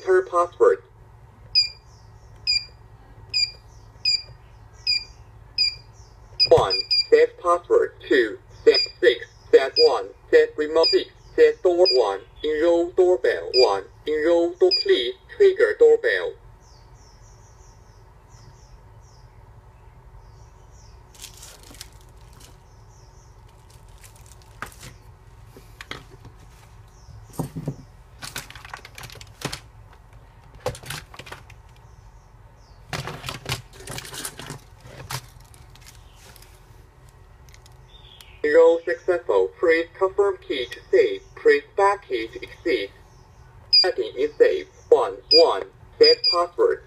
Enter password. One, set password. 2, set 6, set 1, set remote 6, set door 1, enroll doorbell 1, enroll door please, trigger doorbell. Enroll successful. Press confirm key to save. Press back key to exit. Setting is saved. 1, 1. Set password.